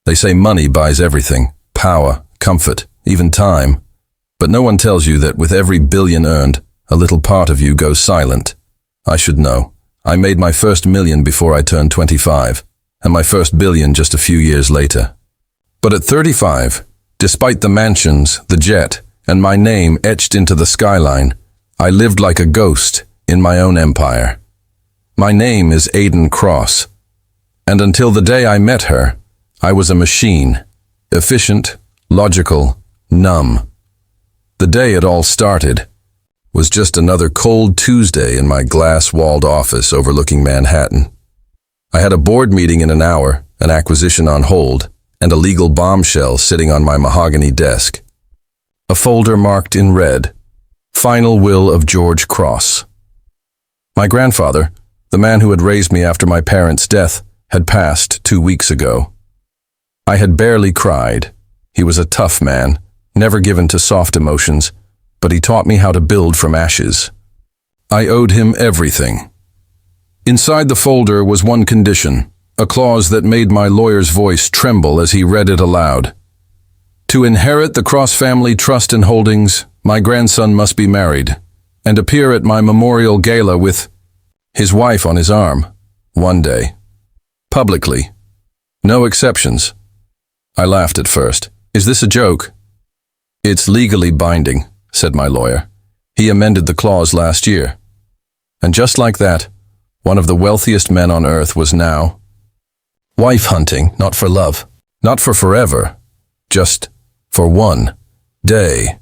They say money buys everything, power, comfort, even time. But no one tells you that with every billion earned, a little part of you goes silent. I should know. I made my first million before I turned 25, and my first billion just a few years later. But at 35, despite the mansions, the jet, and my name etched into the skyline, I lived like a ghost in my own empire. My name is Aiden Cross, and until the day I met her, I was a machine, efficient, logical, numb. The day it all started was just another cold Tuesday in my glass-walled office overlooking Manhattan. I had a board meeting in an hour, an acquisition on hold, and a legal bombshell sitting on my mahogany desk. A folder marked in red, Final Will of George Cross. My grandfather, the man who had raised me after my parents' death, had passed 2 weeks ago. I had barely cried. He was a tough man, never given to soft emotions, but he taught me how to build from ashes. I owed him everything. Inside the folder was one condition, a clause that made my lawyer's voice tremble as he read it aloud. To inherit the Cross family trust and holdings, my grandson must be married, and appear at my memorial gala with his wife on his arm, one day. Publicly. No exceptions. I laughed at first. Is this a joke? It's legally binding, said my lawyer. He amended the clause last year. And just like that, one of the wealthiest men on earth was now wife hunting, not for love, not for forever, just for one day.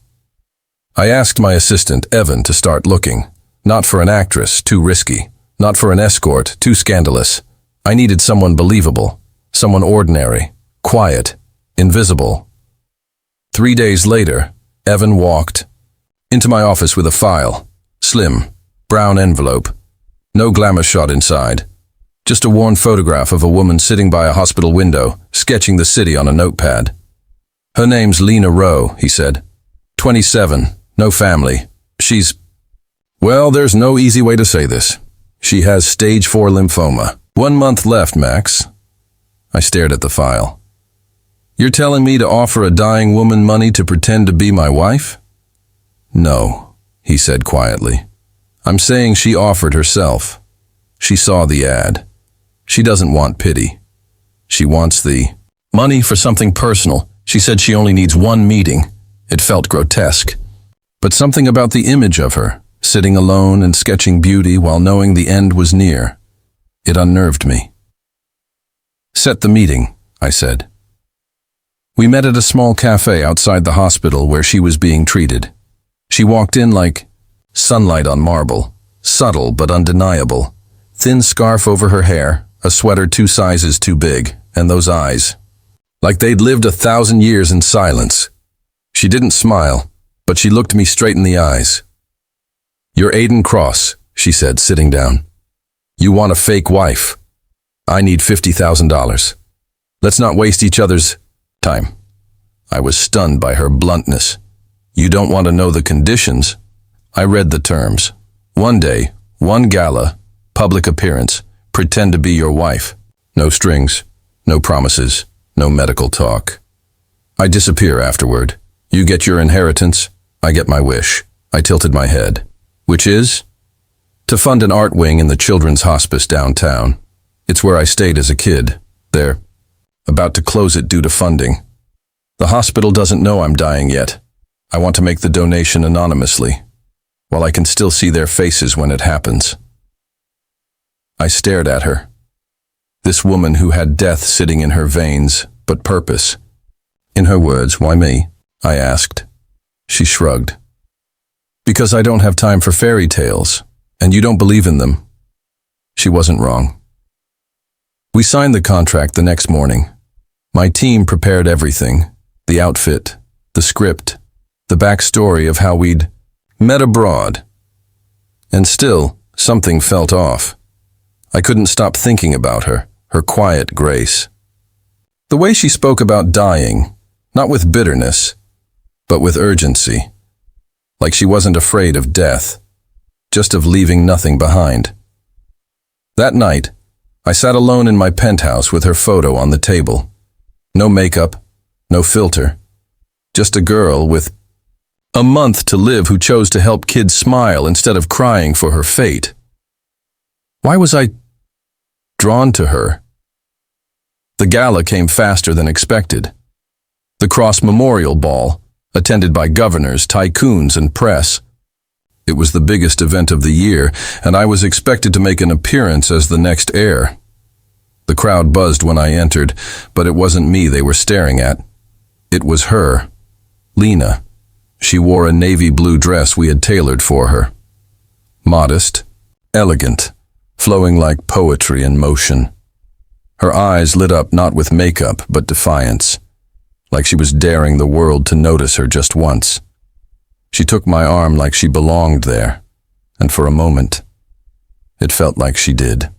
I asked my assistant, Evan, to start looking, not for an actress, too risky, not for an escort, too scandalous. I needed someone believable, someone ordinary, quiet, invisible. 3 days later, Evan walked into my office with a file, slim, brown envelope, no glamour shot inside, just a worn photograph of a woman sitting by a hospital window, sketching the city on a notepad. Her name's Lena Rowe, he said. 27, no family. Well, there's no easy way to say this. She has stage 4 lymphoma. 1 month left, Max. I stared at the file. You're telling me to offer a dying woman money to pretend to be my wife? No, he said quietly. I'm saying she offered herself. She saw the ad. She doesn't want pity. She wants the money for something personal. She said she only needs one meeting. It felt grotesque. But something about the image of her, sitting alone and sketching beauty while knowing the end was near, it unnerved me. Set the meeting, I said. We met at a small cafe outside the hospital where she was being treated. She walked in like sunlight on marble, subtle but undeniable. Thin scarf over her hair, a sweater 2 sizes too big, and those eyes. Like they'd lived 1,000 years in silence. She didn't smile, but she looked me straight in the eyes. You're Aiden Cross, she said, sitting down. You want a fake wife. I need $50,000. Let's not waste each other's time. I was stunned by her bluntness. You don't want to know the conditions? I read the terms. 1 day, 1 gala, public appearance, pretend to be your wife. No strings, no promises, no medical talk. I disappear afterward. You get your inheritance, I get my wish. I tilted my head. Which is? To fund an art wing in the children's hospice downtown. It's where I stayed as a kid. They're about to close it due to funding. The hospital doesn't know I'm dying yet. I want to make the donation anonymously, while I can still see their faces when it happens. I stared at her. This woman who had death sitting in her veins, but purpose. In her words, why me? I asked. She shrugged. Because I don't have time for fairy tales, and you don't believe in them. She wasn't wrong. We signed the contract the next morning. My team prepared everything, the outfit, the script, the backstory of how we'd met abroad. And still, something felt off. I couldn't stop thinking about her, her quiet grace. The way she spoke about dying, not with bitterness, but with urgency. Like she wasn't afraid of death, just of leaving nothing behind. That night, I sat alone in my penthouse with her photo on the table. No makeup, no filter. Just a girl with a month to live who chose to help kids smile instead of crying for her fate. Why was I drawn to her? The gala came faster than expected. The Cross Memorial Ball, attended by governors, tycoons, and press. It was the biggest event of the year, and I was expected to make an appearance as the next heir. The crowd buzzed when I entered, but it wasn't me they were staring at. It was her, Lena. She wore a navy blue dress we had tailored for her. Modest, elegant, flowing like poetry in motion. Her eyes lit up not with makeup, but defiance, like she was daring the world to notice her just once. She took my arm like she belonged there, and for a moment, it felt like she did.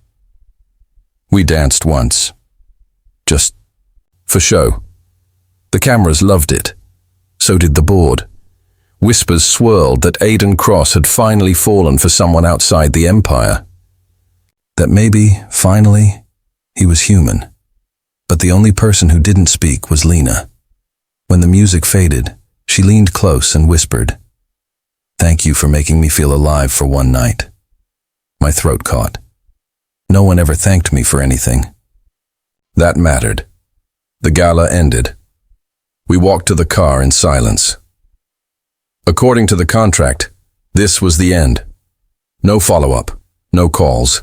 We danced once. Just for show. The cameras loved it. So did the board. Whispers swirled that Aiden Cross had finally fallen for someone outside the empire. That maybe, finally, he was human. But the only person who didn't speak was Lena. When the music faded, she leaned close and whispered, "Thank you for making me feel alive for one night." My throat caught. No one ever thanked me for anything. That mattered. The gala ended. We walked to the car in silence. According to the contract, this was the end. No follow-up, no calls.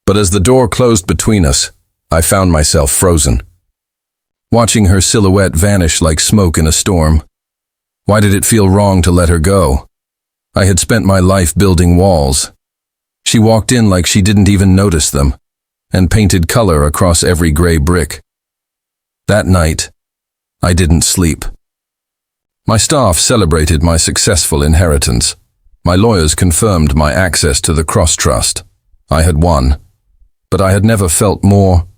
But as the door closed between us, I found myself frozen. Watching her silhouette vanish like smoke in a storm. Why did it feel wrong to let her go? I had spent my life building walls. She walked in like she didn't even notice them, and painted color across every gray brick. That night, I didn't sleep. My staff celebrated my successful inheritance. My lawyers confirmed my access to the Cross Trust. I had won, but I had never felt more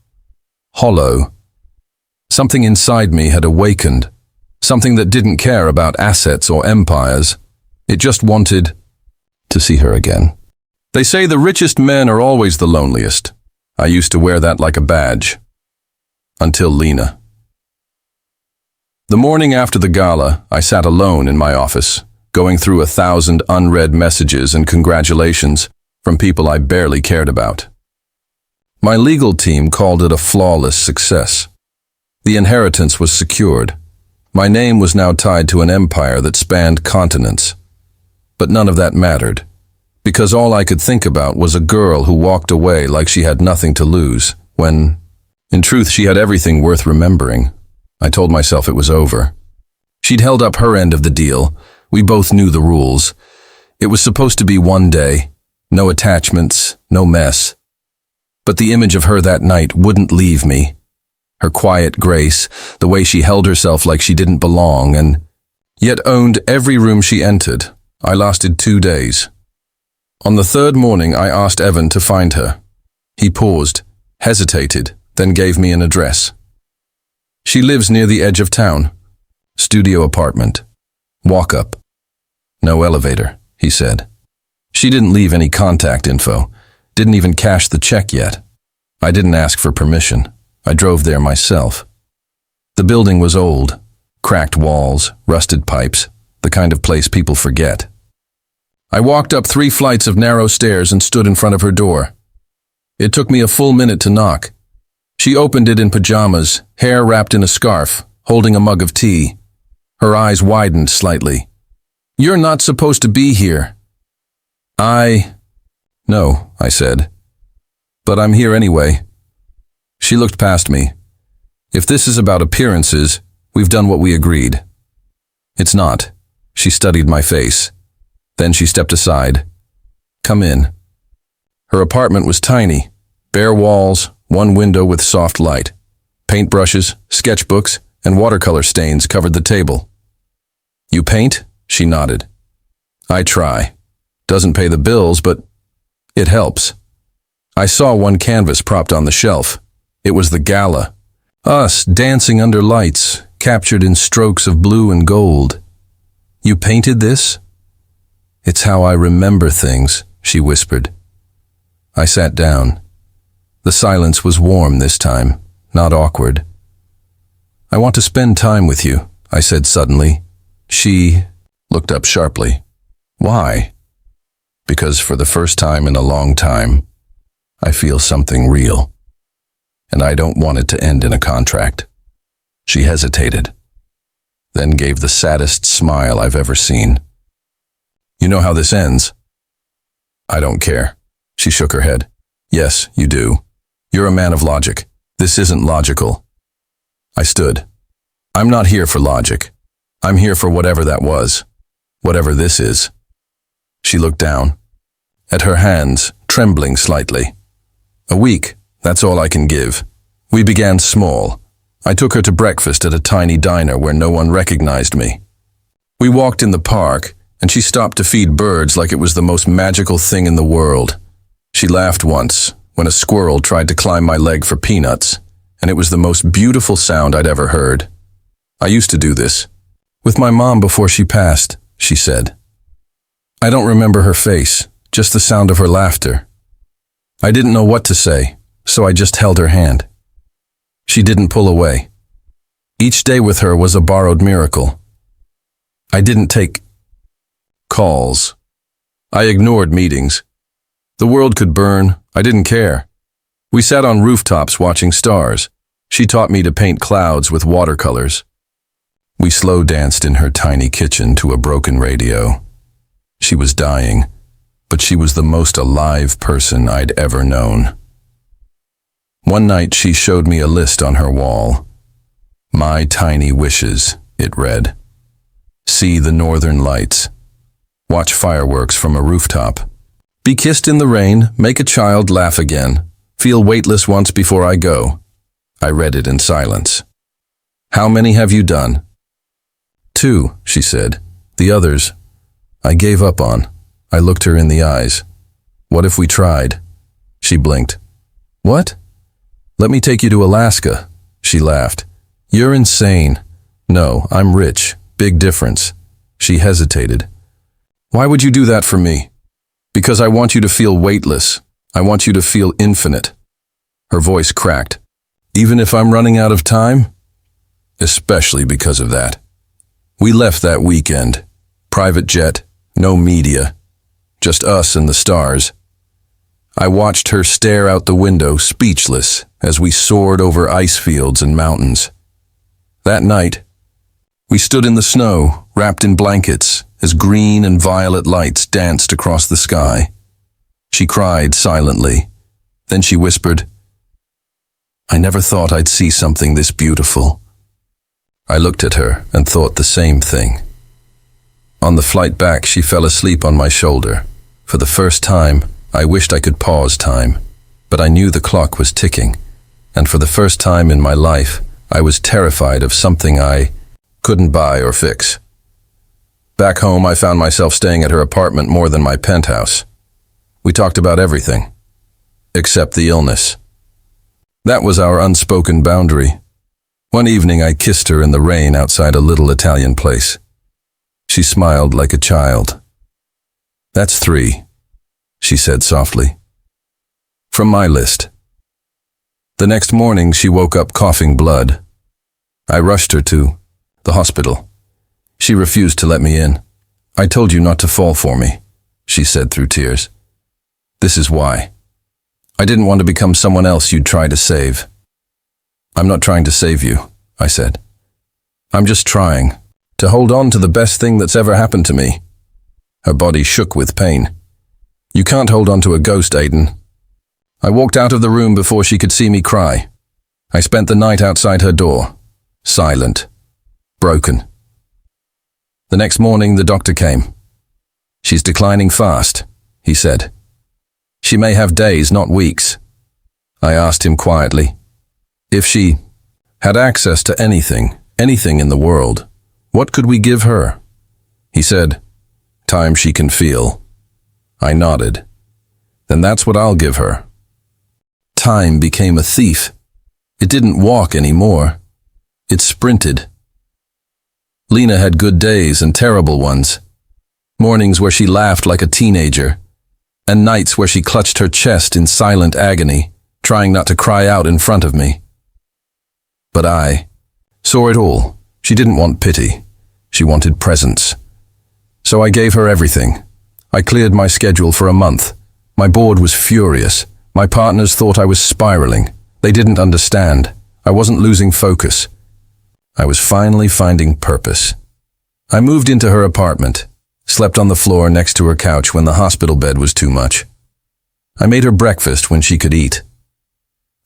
hollow. Something inside me had awakened, something that didn't care about assets or empires. It just wanted to see her again. They say the richest men are always the loneliest. I used to wear that like a badge. Until Lena. The morning after the gala, I sat alone in my office, going through 1,000 unread messages and congratulations from people I barely cared about. My legal team called it a flawless success. The inheritance was secured. My name was now tied to an empire that spanned continents. But none of that mattered, because all I could think about was a girl who walked away like she had nothing to lose, when, in truth, she had everything worth remembering. I told myself it was over. She'd held up her end of the deal. We both knew the rules. It was supposed to be one day. No attachments, no mess. But the image of her that night wouldn't leave me. Her quiet grace, the way she held herself like she didn't belong, and yet owned every room she entered. I lasted 2 days. On the third morning, I asked Evan to find her. He paused, hesitated, then gave me an address. She lives near the edge of town. Studio apartment. Walk up. No elevator, he said. She didn't leave any contact info. Didn't even cash the check yet. I didn't ask for permission. I drove there myself. The building was old. Cracked walls, rusted pipes, the kind of place people forget. I walked up 3 flights of narrow stairs and stood in front of her door. It took me a full minute to knock. She opened it in pajamas, hair wrapped in a scarf, holding a mug of tea. Her eyes widened slightly. "You're not supposed to be here." No, I said. "But I'm here anyway." She looked past me. "If this is about appearances, we've done what we agreed." "It's not." She studied my face. Then she stepped aside. "Come in." Her apartment was tiny, bare walls, 1 window with soft light. Paintbrushes, sketchbooks, and watercolor stains covered the table. "You paint?" She nodded. "I try. Doesn't pay the bills, but it helps." I saw 1 canvas propped on the shelf. It was the gala. Us dancing under lights, captured in strokes of blue and gold. "You painted this?" "It's how I remember things," she whispered. I sat down. The silence was warm this time, not awkward. I want to spend time with you, I said suddenly. She looked up sharply. Why? Because for the first time in a long time, I feel something real. And I don't want it to end in a contract. She hesitated, then gave the saddest smile I've ever seen. You know how this ends? I don't care. She shook her head. Yes, you do. You're a man of logic. This isn't logical. I stood. I'm not here for logic. I'm here for whatever that was. Whatever this is. She looked down, at her hands, trembling slightly. A week, that's all I can give. We began small. I took her to breakfast at a tiny diner where no one recognized me. We walked in the park, and she stopped to feed birds like it was the most magical thing in the world. She laughed once when a squirrel tried to climb my leg for peanuts, and it was the most beautiful sound I'd ever heard. I used to do this. With my mom before she passed, she said. I don't remember her face, just the sound of her laughter. I didn't know what to say, so I just held her hand. She didn't pull away. Each day with her was a borrowed miracle. I didn't take calls. I ignored meetings. The world could burn. I didn't care. We sat on rooftops watching stars. She taught me to paint clouds with watercolors. We slow danced in her tiny kitchen to a broken radio. She was dying, but she was the most alive person I'd ever known. One night she showed me a list on her wall. My tiny wishes, it read. See the northern lights. Watch fireworks from a rooftop. Be kissed in the rain, make a child laugh again. Feel weightless once before I go. I read it in silence. How many have you done? 2, she said. The others, I gave up on. I looked her in the eyes. What if we tried? She blinked. What? Let me take you to Alaska. She laughed. You're insane. No, I'm rich. Big difference. She hesitated. Why would you do that for me? Because I want you to feel weightless. I want you to feel infinite. Her voice cracked. Even if I'm running out of time? Especially because of that. We left that weekend. Private jet, no media. Just us and the stars. I watched her stare out the window, speechless, as we soared over ice fields and mountains. That night, we stood in the snow, wrapped in blankets, as green and violet lights danced across the sky. She cried silently. Then she whispered, I never thought I'd see something this beautiful. I looked at her and thought the same thing. On the flight back, she fell asleep on my shoulder. For the first time, I wished I could pause time, but I knew the clock was ticking, and for the first time in my life, I was terrified of something I couldn't buy or fix. Back home, I found myself staying at her apartment more than my penthouse. We talked about everything, except the illness. That was our unspoken boundary. One evening, I kissed her in the rain outside a little Italian place. She smiled like a child. That's 3, she said softly. From my list. The next morning, she woke up coughing blood. I rushed her to the hospital. She refused to let me in. I told you not to fall for me, she said through tears. This is why. I didn't want to become someone else you'd try to save. I'm not trying to save you, I said. I'm just trying to hold on to the best thing that's ever happened to me. Her body shook with pain. You can't hold on to a ghost, Aiden. I walked out of the room before she could see me cry. I spent the night outside her door, silent, broken. The next morning, the doctor came. She's declining fast, he said. She may have days, not weeks. I asked him quietly. If she had access to anything in the world, what could we give her? He said, time she can feel. I nodded. Then that's what I'll give her. Time became a thief. It didn't walk anymore. It sprinted. Lena had good days and terrible ones. Mornings where she laughed like a teenager, and nights where she clutched her chest in silent agony, trying not to cry out in front of me. But I Saw it all. She didn't want pity. She wanted presence. So I gave her everything. I cleared my schedule for a month. My board was furious. My partners thought I was spiraling. They didn't understand. I wasn't losing focus. I was finally finding purpose. I moved into her apartment, slept on the floor next to her couch when the hospital bed was too much. I made her breakfast when she could eat.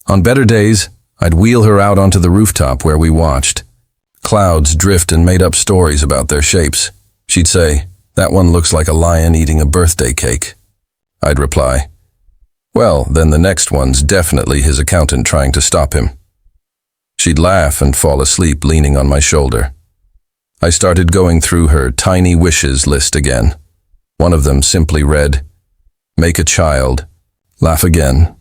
On better days, I'd wheel her out onto the rooftop where we watched. Clouds drift and made up stories about their shapes. She'd say, "That one looks like a lion eating a birthday cake." I'd reply, "Well, then the next one's definitely his accountant trying to stop him." She'd laugh and fall asleep leaning on my shoulder. I started going through her tiny wishes list again. One of them simply read, "Make a child, laugh again."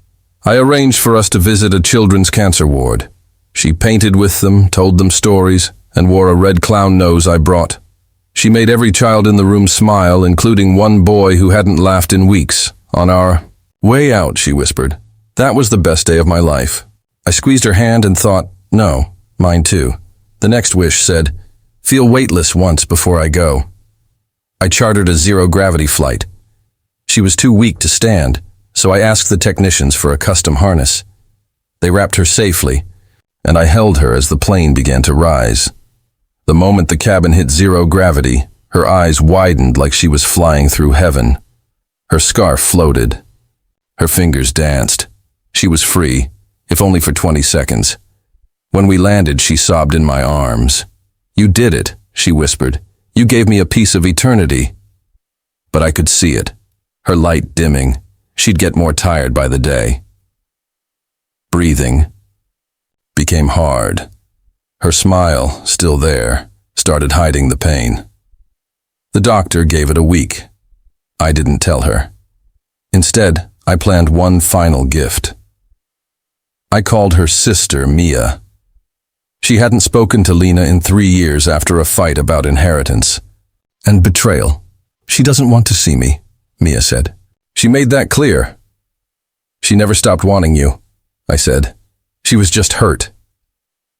I arranged for us to visit a children's cancer ward. She painted with them, told them stories, and wore a red clown nose I brought. She made every child in the room smile, including one boy who hadn't laughed in weeks. On our way out, she whispered, "That was the best day of my life." I squeezed her hand and thought, no, mine too. The next wish said, "Feel weightless once before I go." I chartered a zero-gravity flight. She was too weak to stand, so I asked the technicians for a custom harness. They wrapped her safely, and I held her as the plane began to rise. The moment the cabin hit zero gravity, her eyes widened like she was flying through heaven. Her scarf floated. Her fingers danced. She was free, if only for 20 seconds. When we landed, she sobbed in my arms. "You did it," she whispered. "You gave me a piece of eternity." But I could see it, her light dimming. She'd get more tired by the day. Breathing became hard. Her smile, still there, started hiding the pain. The doctor gave it a week. I didn't tell her. Instead, I planned one final gift. I called her sister Mia. She hadn't spoken to Lena in 3 years after a fight about inheritance and betrayal. "She doesn't want to see me," Mia said. "She made that clear." "She never stopped wanting you," I said. "She was just hurt."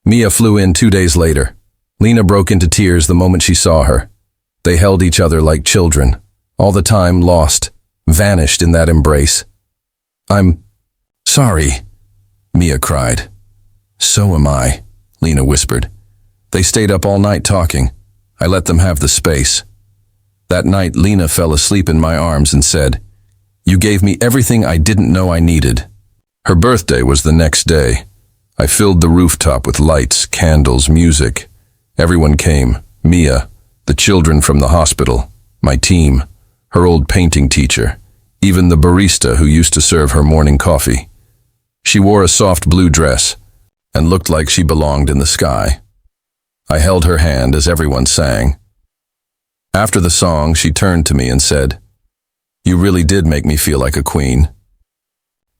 Mia flew in 2 days later. Lena broke into tears the moment she saw her. They held each other like children, all the time lost, vanished in that embrace. "I'm sorry," Mia cried. "So am I," Lena whispered. They stayed up all night talking. I let them have the space. That night, Lena fell asleep in my arms and said, "You gave me everything I didn't know I needed." Her birthday was the next day. I filled the rooftop with lights, candles, music. Everyone came. Mia, the children from the hospital, my team, her old painting teacher, even the barista who used to serve her morning coffee. She wore a soft blue dress and looked like she belonged in the sky. I held her hand as everyone sang. After the song, she turned to me and said, "You really did make me feel like a queen."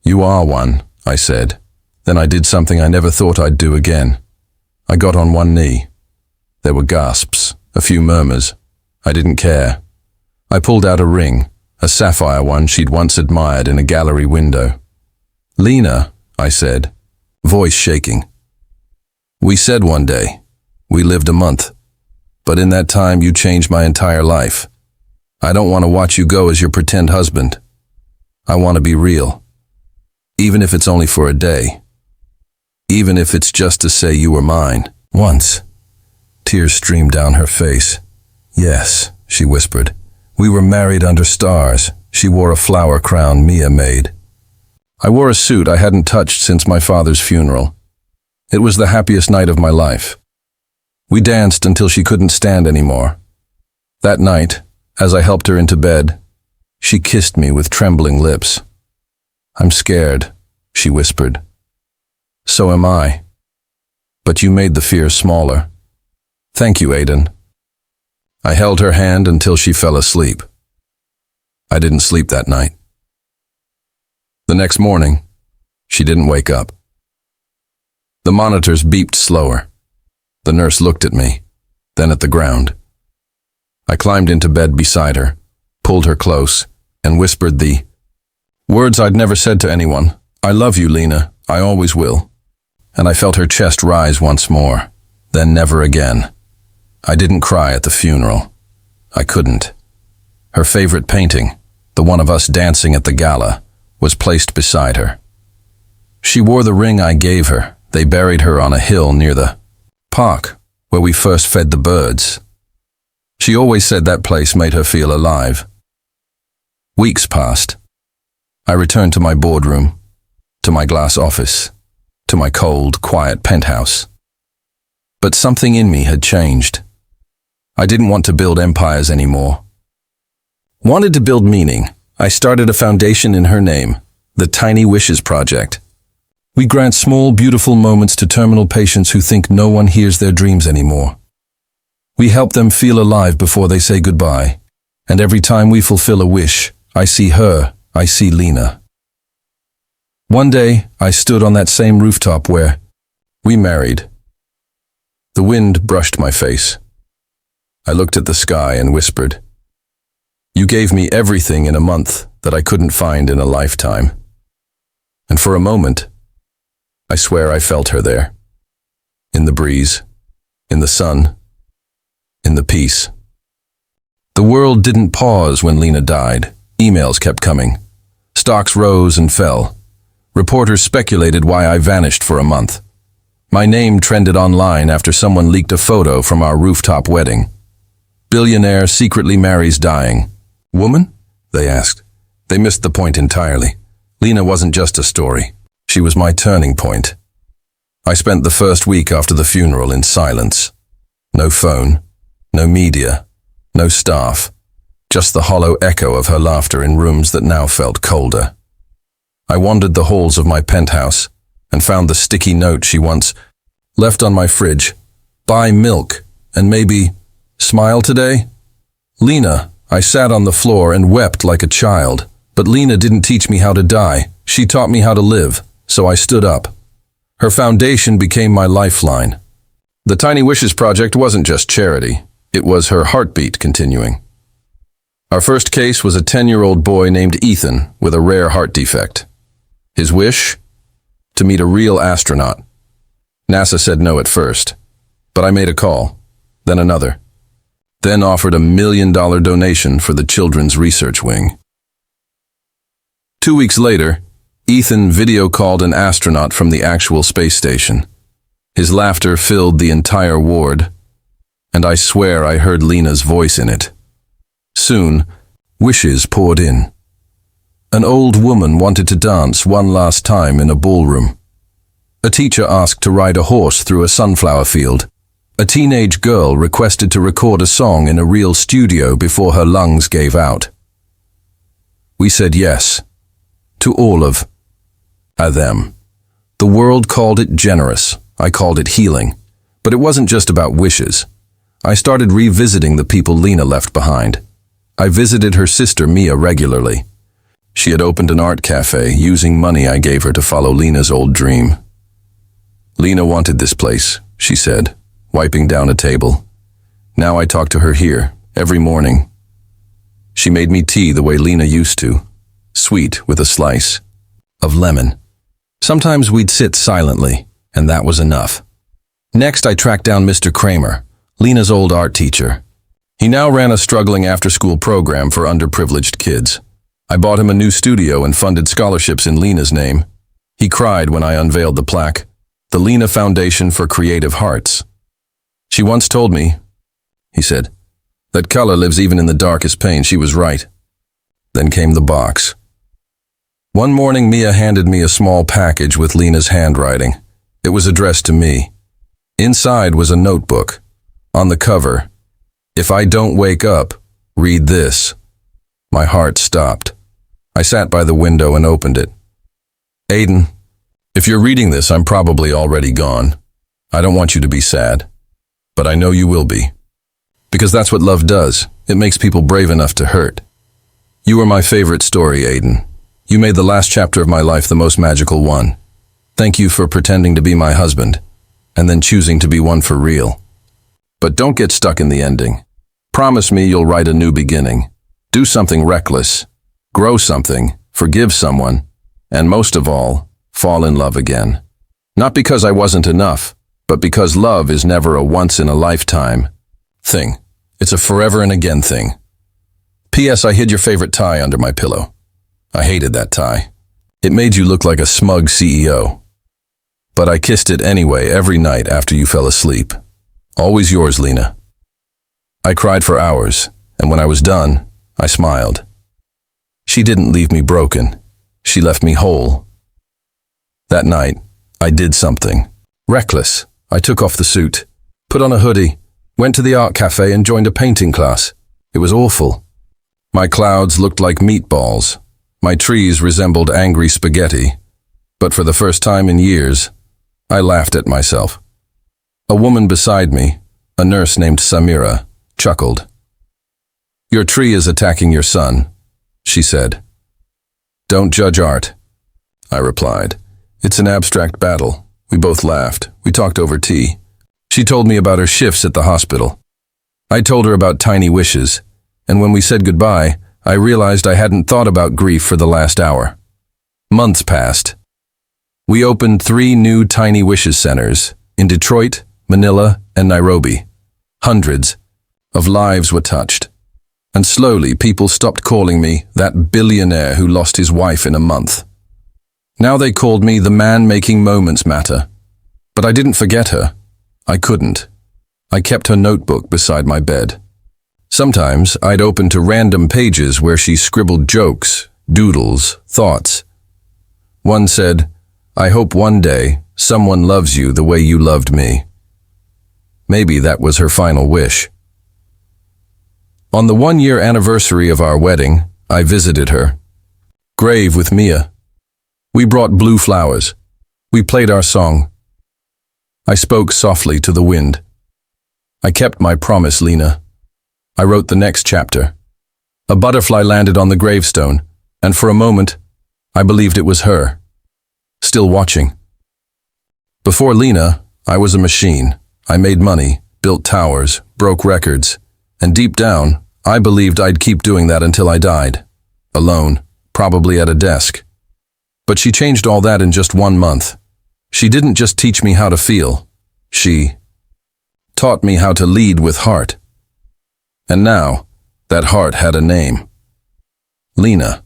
"You are one," I said. Then I did something I never thought I'd do again. I got on one knee. There were gasps, a few murmurs. I didn't care. I pulled out a ring, a sapphire one she'd once admired in a gallery window. "Lena," I said, voice shaking. "We said one day. We lived a month. But in that time, you changed my entire life. I don't want to watch you go as your pretend husband. I want to be real. Even if it's only for a day. Even if it's just to say you were mine, once." Tears streamed down her face. "Yes," she whispered. "We were married under stars." She wore a flower crown Mia made. I wore a suit I hadn't touched since my father's funeral. It was the happiest night of my life. We danced until she couldn't stand anymore. That night, as I helped her into bed, she kissed me with trembling lips. "I'm scared," she whispered. "So am I. But you made the fear smaller. Thank you, Aiden." I held her hand until she fell asleep. I didn't sleep that night. The next morning, she didn't wake up. The monitors beeped slower. The nurse looked at me, then at the ground. I climbed into bed beside her, pulled her close, and whispered the words I'd never said to anyone. "I love you, Lena. I always will." And I felt her chest rise once more. then never again. I didn't cry at the funeral. I couldn't. Her favorite painting, the one of us dancing at the gala, was placed beside her. She wore the ring I gave her. They buried her on a hill near the park where we first fed the birds. She always said that place made her feel alive. Weeks passed. I returned to my boardroom, to my glass office, to my cold, quiet penthouse. But something in me had changed. I didn't want to build empires anymore. Wanted to build meaning. I started a foundation in her name, the Tiny Wishes Project. We grant small, beautiful moments to terminal patients who think no one hears their dreams anymore. We help them feel alive before they say goodbye. And every time we fulfill a wish, I see her, I see Lena. One day, I stood on that same rooftop where we married. The wind brushed my face. I looked at the sky and whispered, "You gave me everything in a month that I couldn't find in a lifetime." And for a moment, I swear I felt her there. In the breeze, in the sun, in the peace. The world didn't pause when Lena died. Emails kept coming. Stocks rose and fell. Reporters speculated why I vanished for a month. My name trended online after someone leaked a photo from our rooftop wedding. Billionaire secretly marries dying. Woman? They asked. They missed the point entirely. Lena wasn't just a story. She was my turning point. I spent the first week after the funeral in silence. No phone, no media, no staff. Just the hollow echo of her laughter in rooms that now felt colder. I wandered the halls of my penthouse and found the sticky note she once left on my fridge. Buy milk and maybe smile today? Lena. I sat on the floor and wept like a child. But Lena didn't teach me how to die. She taught me how to live, so I stood up. Her foundation became my lifeline. The Tiny Wishes Project wasn't just charity. It was her heartbeat continuing. Our first case was a 10-year-old boy named Ethan with a rare heart defect. His wish? To meet a real astronaut. NASA said no at first, but I made a call, then another. Then offered $1 million donation for the children's research wing. 2 weeks later, Ethan video called an astronaut from the actual space station. His laughter filled the entire ward, and I swear I heard Lena's voice in it. Soon, wishes poured in. An old woman wanted to dance one last time in a ballroom. A teacher asked to ride a horse through a sunflower field. A teenage girl requested to record a song in a real studio before her lungs gave out. We said yes to all of them. The world called it generous. I called it healing. But it wasn't just about wishes. I started revisiting the people Lena left behind. I visited her sister Mia regularly. She had opened an art cafe using money I gave her to follow Lena's old dream. Lena wanted this place, she said, wiping down a table. Now I talk to her here, every morning. She made me tea the way Lena used to, sweet with a slice of lemon. Sometimes we'd sit silently, and that was enough. Next, I tracked down Mr. Kramer, Lena's old art teacher. He now ran a struggling after-school program for underprivileged kids. I bought him a new studio and funded scholarships in Lena's name. He cried when I unveiled the plaque, the Lena Foundation for Creative Hearts. She once told me, he said, that color lives even in the darkest pain. She was right. Then came the box. One morning, Mia handed me a small package with Lena's handwriting. It was addressed to me. Inside was a notebook. On the cover, "If I don't wake up, read this." My heart stopped. I sat by the window and opened it. Aiden, if you're reading this, I'm probably already gone. I don't want you to be sad. But I know you will be. Because that's what love does. It makes people brave enough to hurt. You are my favorite story, Aiden. You made the last chapter of my life the most magical one. Thank you for pretending to be my husband, and then choosing to be one for real. But don't get stuck in the ending. Promise me you'll write a new beginning. Do something reckless. Grow something. Forgive someone. And most of all, fall in love again. Not because I wasn't enough, but because love is never a once-in-a-lifetime thing. It's a forever-and-again thing. P.S. I hid your favorite tie under my pillow. I hated that tie. It made you look like a smug CEO. But I kissed it anyway every night after you fell asleep. Always yours, Lena. I cried for hours, and when I was done, I smiled. She didn't leave me broken. She left me whole. That night, I did something. Reckless. I took off the suit, put on a hoodie, went to the art cafe and joined a painting class. It was awful. My clouds looked like meatballs. My trees resembled angry spaghetti. But for the first time in years, I laughed at myself. A woman beside me, a nurse named Samira, chuckled. "Your tree is attacking your son," she said. "Don't judge art," I replied. "It's an abstract battle." We both laughed. We talked over tea. She told me about her shifts at the hospital. I told her about tiny wishes, and when we said goodbye, I realized I hadn't thought about grief for the last hour. Months passed. We opened 3 new Tiny Wishes centers in Detroit, Manila, and Nairobi. Hundreds of lives were touched. And slowly people stopped calling me that billionaire who lost his wife in a month. Now they called me the man making moments matter. But I didn't forget her. I couldn't. I kept her notebook beside my bed. Sometimes I'd open to random pages where she scribbled jokes, doodles, thoughts. One said, "I hope one day someone loves you the way you loved me." Maybe that was her final wish. On the 1-year anniversary of our wedding, I visited her. Grave with Mia. We brought blue flowers. We played our song. I spoke softly to the wind. I kept my promise, Lena. I wrote the next chapter. A butterfly landed on the gravestone, and for a moment, I believed it was her, still watching. Before Lena, I was a machine. I made money, built towers, broke records, and deep down, I believed I'd keep doing that until I died. Alone, probably at a desk. But she changed all that in just 1 month. She didn't just teach me how to feel. She taught me how to lead with heart. And now, that heart had a name. Lena.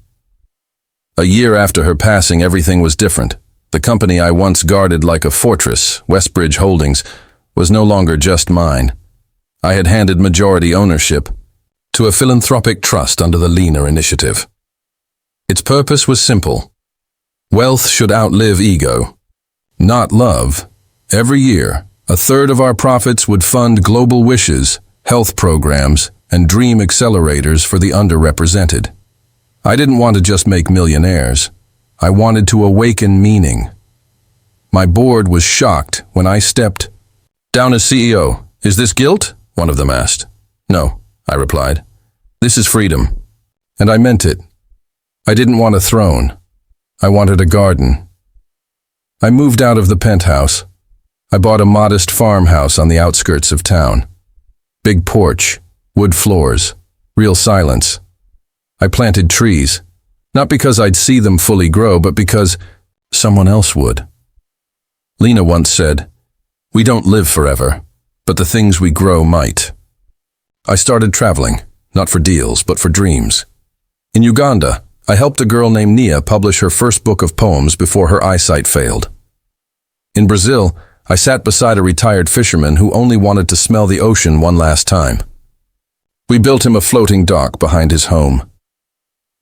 A year after her passing, everything was different. The company I once guarded like a fortress, Westbridge Holdings, was no longer just mine. I had handed majority ownership to a philanthropic trust under the Lena Initiative. Its purpose was simple. Wealth should outlive ego, not love. Every year, 1/3 of our profits would fund global wishes, health programs, and dream accelerators for the underrepresented. I didn't want to just make millionaires. I wanted to awaken meaning. My board was shocked when I stepped down as CEO. "Is this guilt?" one of them asked. "No," I replied. "This is freedom." And I meant it. I didn't want a throne. I wanted a garden. I moved out of the penthouse. I bought a modest farmhouse on the outskirts of town. Big porch, wood floors, real silence. I planted trees, not because I'd see them fully grow, but because someone else would. Lena once said, "We don't live forever, but the things we grow might." I started traveling, not for deals, but for dreams. In Uganda, I helped a girl named Nia publish her first book of poems before her eyesight failed. In Brazil, I sat beside a retired fisherman who only wanted to smell the ocean one last time. We built him a floating dock behind his home.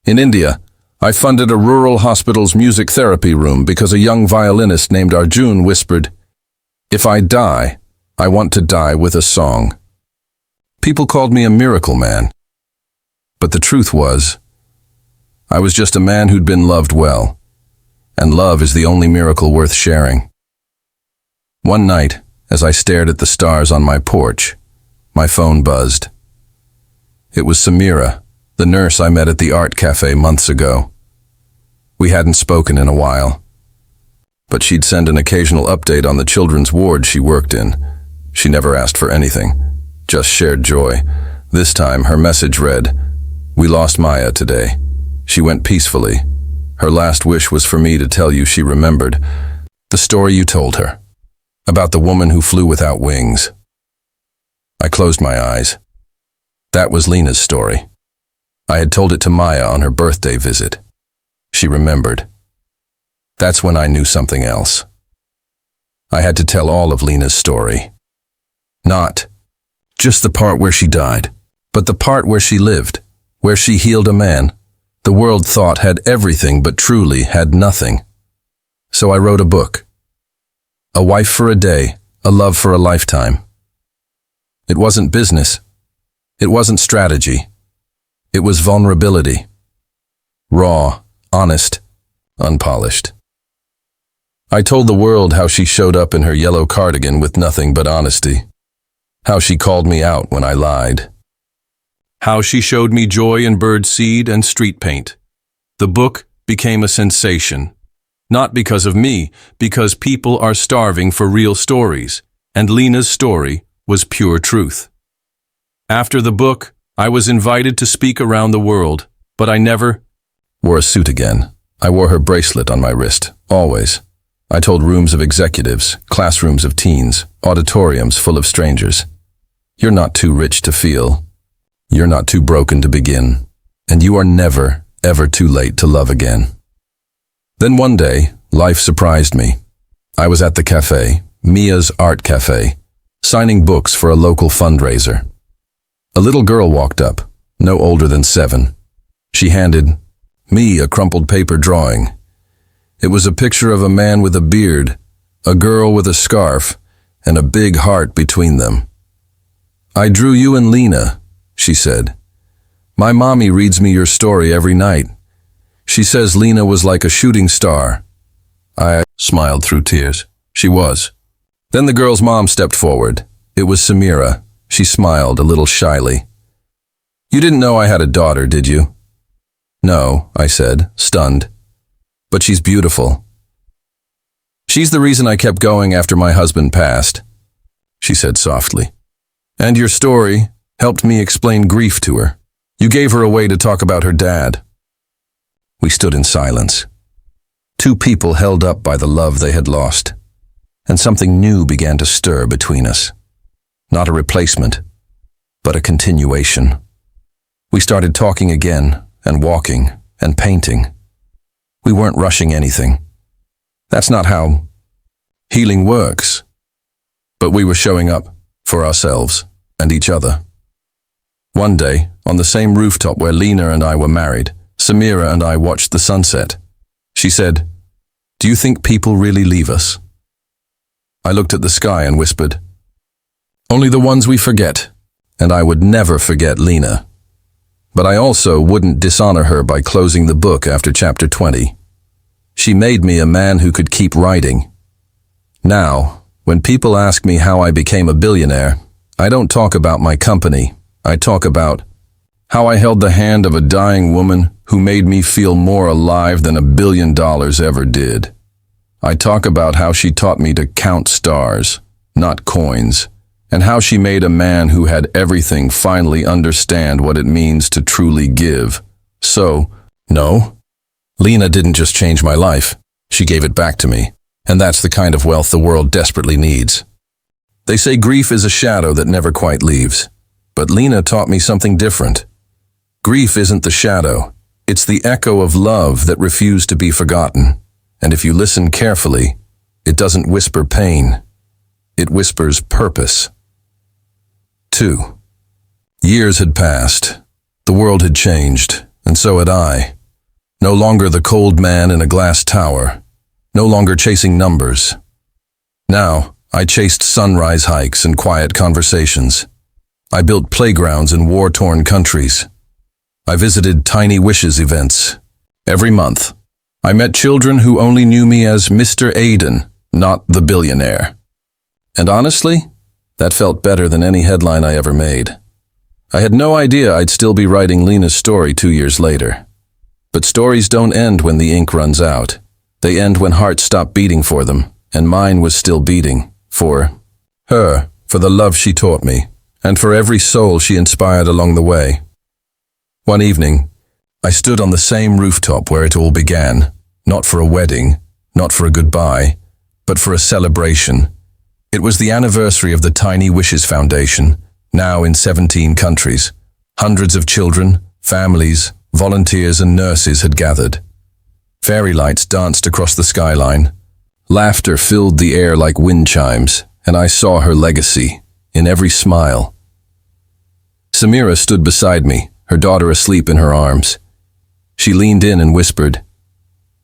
In India, I funded a rural hospital's music therapy room because a young violinist named Arjun whispered, "If I die, I want to die with a song." People called me a miracle man. But the truth was, I was just a man who'd been loved well, and love is the only miracle worth sharing. One night, as I stared at the stars on my porch, my phone buzzed. It was Samira, the nurse I met at the art cafe months ago. We hadn't spoken in a while, but she'd send an occasional update on the children's ward she worked in. She never asked for anything, just shared joy. This time, her message read, "We lost Maya today. She went peacefully. Her last wish was for me to tell you she remembered the story you told her." about the woman who flew without wings. I closed my eyes. That was Lena's story. I had told it to Maya on her birthday visit. She remembered. That's when I knew something else. I had to tell all of Lena's story. Not just the part where she died, but the part where she lived, where she healed a man the world thought had everything but truly had nothing. So I wrote a book. A wife for a day, a love for a lifetime. It wasn't business. It wasn't strategy. It was vulnerability. Raw, honest, unpolished. I told the world how she showed up in her yellow cardigan with nothing but honesty. How she called me out when I lied. How she showed me joy in bird seed and street paint. The book became a sensation. Not because of me, because people are starving for real stories, and Lena's story was pure truth. After the book, I was invited to speak around the world, but I never wore a suit again. I wore her bracelet on my wrist, always. I told rooms of executives, classrooms of teens, auditoriums full of strangers. You're not too rich to feel. You're not too broken to begin. And you are never, ever too late to love again. Then one day, life surprised me. I was at the cafe, Mia's Art Cafe, signing books for a local fundraiser. A little girl walked up, no older than 7. She handed me a crumpled paper drawing. It was a picture of a man with a beard, a girl with a scarf, and a big heart between them. I drew you and Lena, she said. My mommy reads me your story every night. She says Lena was like a shooting star. I smiled through tears. She was. Then the girl's mom stepped forward. It was Samira. She smiled a little shyly. You didn't know I had a daughter, did you? No, I said, stunned. But she's beautiful. She's the reason I kept going after my husband passed, she said softly. And your story helped me explain grief to her. You gave her a way to talk about her dad. We stood in silence. 2 people held up by the love they had lost, and something new began to stir between us. Not a replacement, but a continuation. We started talking again, and walking, and painting. We weren't rushing anything. That's not how healing works. But we were showing up for ourselves and each other. One day, on the same rooftop where Lena and I were married, Samira and I watched the sunset. She said, "Do you think people really leave us?" I looked at the sky and whispered, "Only the ones we forget," and I would never forget Lena. But I also wouldn't dishonor her by closing the book after chapter 20. She made me a man who could keep writing. Now, when people ask me how I became a billionaire, I don't talk about my company. I talk about how I held the hand of a dying woman who made me feel more alive than $1 billion ever did. I talk about how she taught me to count stars, not coins, and how she made a man who had everything finally understand what it means to truly give. So, no, Lena didn't just change my life, she gave it back to me, and that's the kind of wealth the world desperately needs. They say grief is a shadow that never quite leaves, but Lena taught me something different. Grief isn't the shadow, it's the echo of love that refused to be forgotten, and if you listen carefully, it doesn't whisper pain, it whispers purpose. 2. Years had passed. The world had changed, and so had I. No longer the cold man in a glass tower. No longer chasing numbers. Now, I chased sunrise hikes and quiet conversations. I built playgrounds in war-torn countries. I visited Tiny Wishes events. Every month, I met children who only knew me as Mr. Aiden, not the billionaire. And honestly, that felt better than any headline I ever made. I had no idea I'd still be writing Lena's story 2 years later. But stories don't end when the ink runs out. They end when hearts stop beating for them, and mine was still beating. For her, for the love she taught me, and for every soul she inspired along the way. One evening, I stood on the same rooftop where it all began, not for a wedding, not for a goodbye, but for a celebration. It was the anniversary of the Tiny Wishes Foundation, now in 17 countries. Hundreds of children, families, volunteers and nurses had gathered. Fairy lights danced across the skyline. Laughter filled the air like wind chimes, and I saw her legacy in every smile. Samira stood beside me, her daughter asleep in her arms. She leaned in and whispered,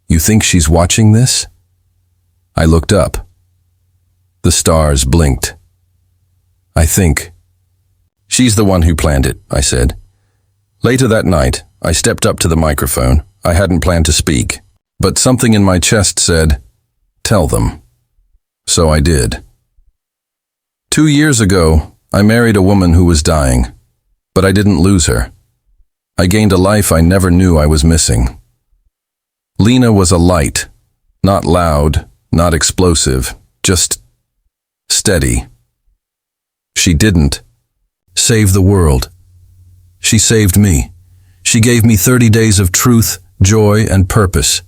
"You think she's watching this?" I looked up. The stars blinked. "I think." "She's the one who planned it," I said. Later that night, I stepped up to the microphone. I hadn't planned to speak, but something in my chest said, "Tell them." So I did. 2 years ago, I married a woman who was dying, but I didn't lose her. I gained a life I never knew I was missing. Lena was a light, not loud, not explosive, just steady. She didn't save the world. She saved me. She gave me 30 days of truth, joy, and purpose.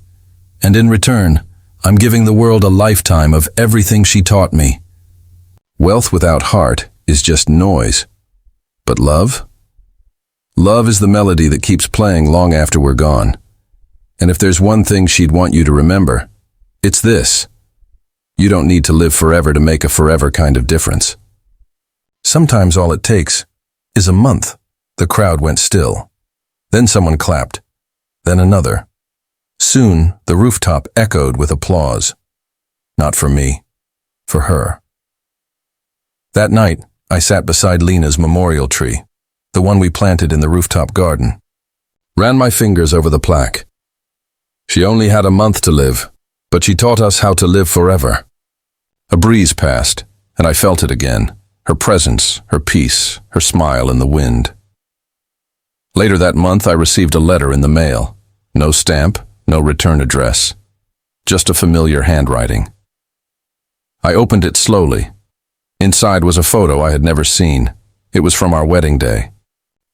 And in return, I'm giving the world a lifetime of everything she taught me. Wealth without heart is just noise. But love? Love is the melody that keeps playing long after we're gone. And if there's one thing she'd want you to remember, it's this. You don't need to live forever to make a forever kind of difference. Sometimes all it takes is a month. The crowd went still. Then someone clapped. Then another. Soon, the rooftop echoed with applause. Not for me, for her. That night, I sat beside Lena's memorial tree, the one we planted in the rooftop garden. Ran my fingers over the plaque. She only had a month to live, but she taught us how to live forever. A breeze passed, and I felt it again. Her presence, her peace, her smile in the wind. Later that month, I received a letter in the mail. No stamp, no return address. Just a familiar handwriting. I opened it slowly. Inside was a photo I had never seen. It was from our wedding day.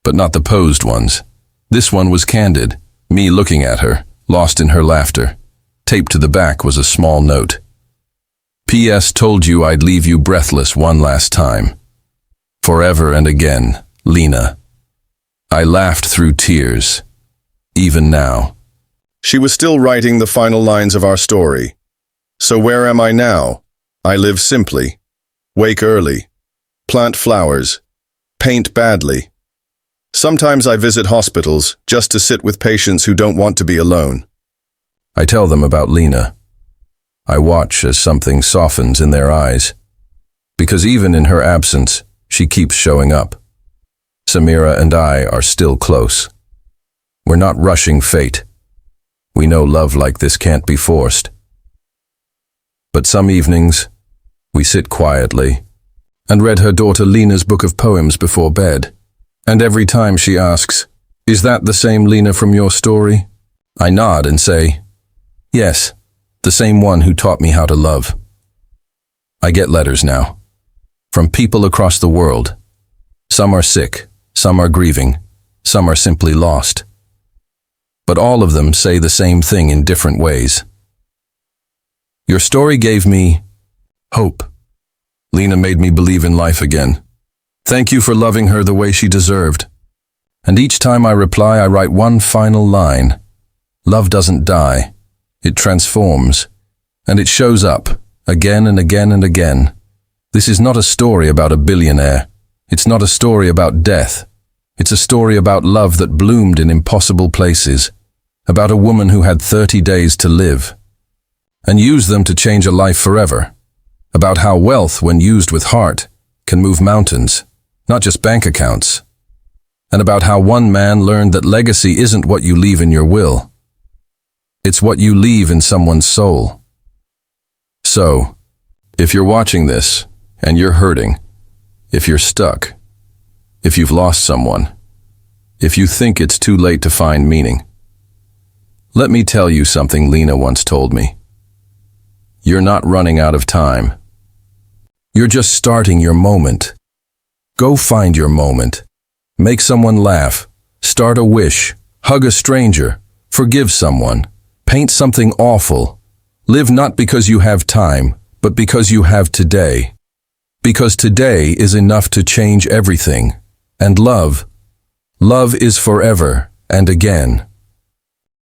But not the posed ones. This one was candid, me looking at her, lost in her laughter. Taped to the back was a small note. "P.S. Told you I'd leave you breathless one last time. Forever and again, Lena." I laughed through tears. Even now. She was still writing the final lines of our story. So where am I now? I live simply. Wake early. Plant flowers. Paint badly. Sometimes I visit hospitals just to sit with patients who don't want to be alone. I tell them about Lena. I watch as something softens in their eyes. Because even in her absence, she keeps showing up. Samira and I are still close. We're not rushing fate. We know love like this can't be forced. But some evenings, we sit quietly and read her daughter Lena's book of poems before bed. And every time she asks, "Is that the same Lena from your story?" I nod and say, "Yes, the same one who taught me how to love." I get letters now, from people across the world. Some are sick, some are grieving, some are simply lost. But all of them say the same thing in different ways. Your story gave me hope. Lena made me believe in life again. Thank you for loving her the way she deserved. And each time I reply, I write one final line. Love doesn't die. It transforms. And it shows up, again and again and again. This is not a story about a billionaire. It's not a story about death. It's a story about love that bloomed in impossible places. About a woman who had 30 days to live. And used them to change a life forever. About how wealth, when used with heart, can move mountains. Not just bank accounts. And about how one man learned that legacy isn't what you leave in your will. It's what you leave in someone's soul. So, if you're watching this, and you're hurting, if you're stuck, if you've lost someone, if you think it's too late to find meaning, let me tell you something Lena once told me. You're not running out of time. You're just starting your moment. Go find your moment. Make someone laugh. Start a wish. Hug a stranger. Forgive someone. Paint something awful. Live not because you have time, but because you have today. Because today is enough to change everything. And love is forever and again.